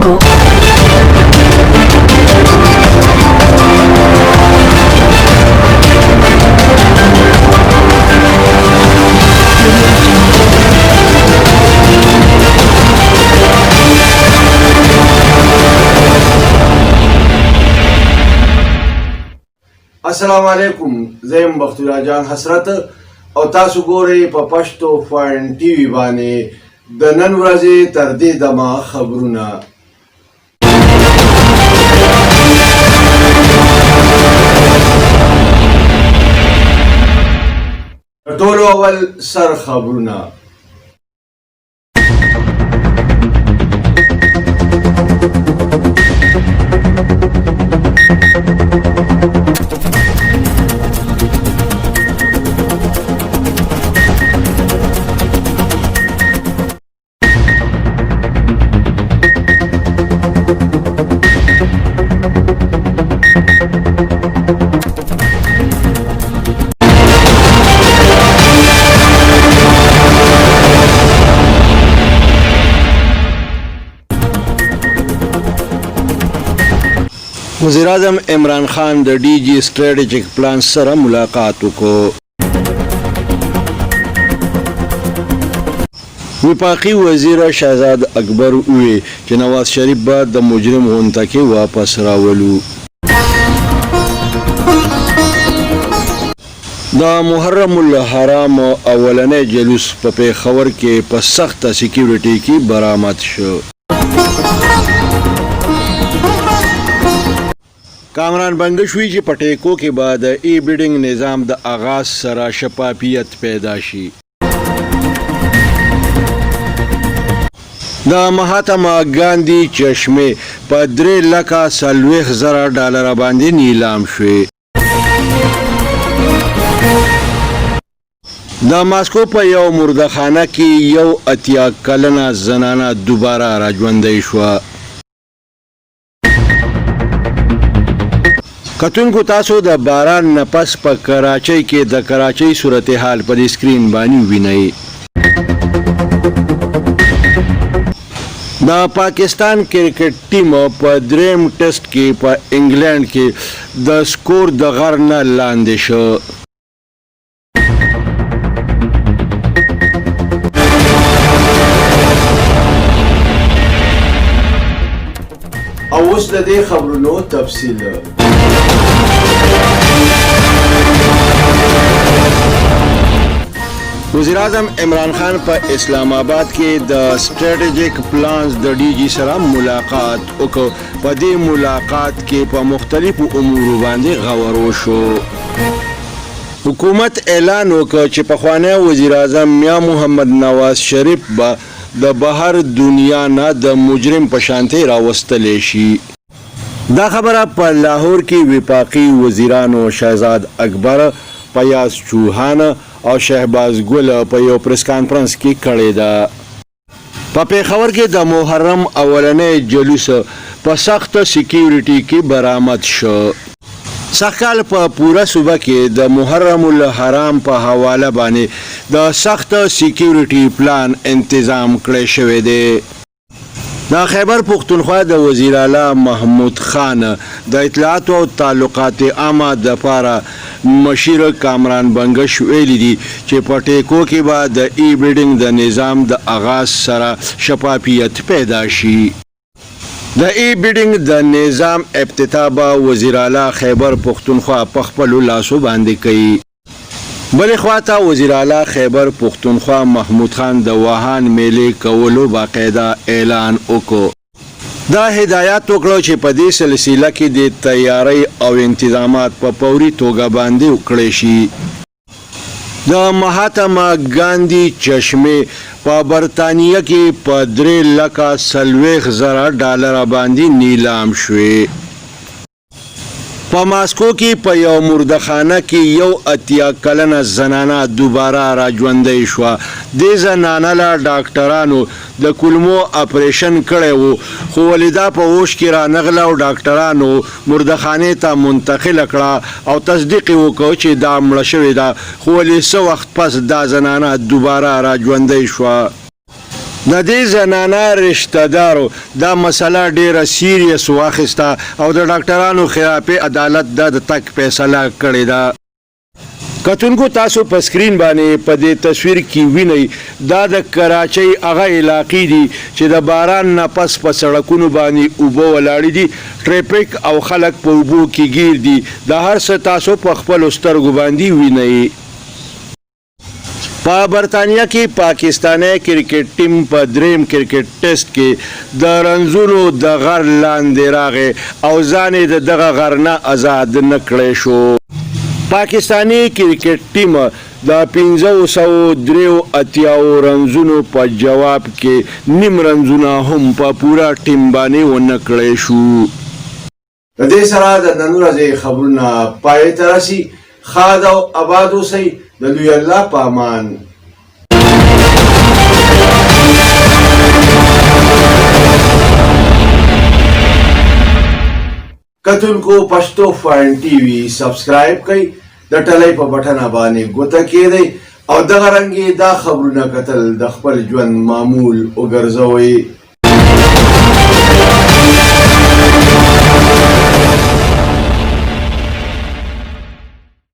Jungle. السلام علیکم، زیم بختیار جان حسرت او تاسو ګورئ په پښتو فاین ټي وي باندې د نن ورځې تر دې دمه خبرونه. ټولو اول سر خبرونه. وزیر اعظم عمران خان د ډي جي سټریټیجیک پلان سره ملاقات وکړ. وفاقي وزیر شهزاد اکبر وویل چې نواز شریف به د مجرم غونډه کې واپس راولو. د محرم الحرام اولنی جلوس په پېښور کې په سخته سکیورټي کې برآمد شو. کامران بنګش وی چې په ټیکو کې به د ای بیډینګ نظام د آغاز سره شفافیت پیدا شي. د مهاتما ګاندی چشمه په $3,40,000 باندې نیلام شوې. د ماسکو په یو مردخانه کې یو 80 کلنه زنانه دوباره راژوندۍ شوه. کتونکو تاسو د باران نه پس په کراچۍ کې د کراچۍ صورتحال په سکرین باندې وینئ. د پاکستان کرکټ ټیم په دریم ټیسټ کې په انګلند کې د سکور د غر نه لاندې شو. او اوس د دې خبرونو تفصیل. وزیر اعظم عمران خان په اسلام آباد کې د سټریټیجیک پلانز د ډي جي سره ملاقات وکړ. په دې ملاقات کې په مختلفو امورو باندې غور وشو. حکومت اعلان وکړ چې پخوانی وزیر اعظم میا محمد نواز شریف به د بهر دنیا نه د مجرم په شانتي راوستلی شي. دا خبره په لاهور کې وفاقي وزیرانو شهزاد اکبر، فیاض چوهان او شهباز ګل په یو پریس کانفرنس کې کړې ده. په پېښور کې د محرم اولنی جلوس په سخته سکیورټي کې برآمد شو. سږکال په پوره صوبه کې د محرم الحرام په حواله باندې د سخته سکیورټي پلان انتظام کړی شوی دی. د خیبر پختونخوا د وزیر اعلی محمود خان د اطلاعات او تعلقات عامه دپاره مشیر کامران بنګش ویلي دي چې په ټیکو کې به د ای بیډینګ د نظام د آغاز سره شفافیت پیدا شي. د ای بیډینګ د نظام افتتاح به وزیر اعلی خیبر پختونخوا په خپلو لاسو باندې کوي. بلې خواته وزیر اعلی خیبر پختونخوا محمود خان د واهان میلې کولو باقاعده اعلان وکړ. دا هدایت وکړو چې په دې سلسله کې د تیاری او انتظامات په فوري توګه باندې وکړی شي. د مهاتما ګاندی چشمه په برطانیه کې په $3,40,000 باندې نیلام شوې. په ماسکو کې په یو مردخانه کې یو 80 کلنه زنانه دوباره راژوندۍ شوه. دې زنانه له ډاکټرانو د کولمو اپریشن کړی و، خو ولیدا په هوش کې رانغله او ډاکټرانو مردخانې ته منتقله کړه او تصدیق یې وکړ چې دا مړه شوې ده، خو ولې څه وخت پس دا زنانه دوباره راژوندۍ شوه. د دې زنانه رشتہ دارو دا مسله ډیره سیریس واخیسته او د ډاکټرانو خلاف عدالت د تک فیصله کړې ده. کتونکو تاسو په سکرین باندې په دې تصویر کې وینئ دا د کراچۍ هغه علاقې دي چې د باران نه پس په سړکونو باندې اوبه ولاړې دي، ټریفک او خلک په اوبو کې ګیر دي. دا هر څه تاسو په خپلو سترګو باندې وینئ. په برطانیه کې پاکستاني کرکټ ټیم په دریم کرکټ ټیسټ کې د رنزونو د غر لاندې راغی او ځان یې د دغه غر نه آزاد نه کړی شو. پاکستاني کرکټ ټیم د 583 رنزونو په جواب کې نیم رنزونه هم په پورا ټیم باندې ونه کړی شو. د دې سره د نن ورځې خبرونه پای ته رسي. ښاد او آباد اوسئ. د لوی الله په امان. کتونکو پښتو فاین ټي وي سبسکرایب کړئ، د ټلۍ په بټن باندې ګوته کېږئ او دغه رنګې دا خبرونه کتل د خپل ژوند معمول وګرځوئ.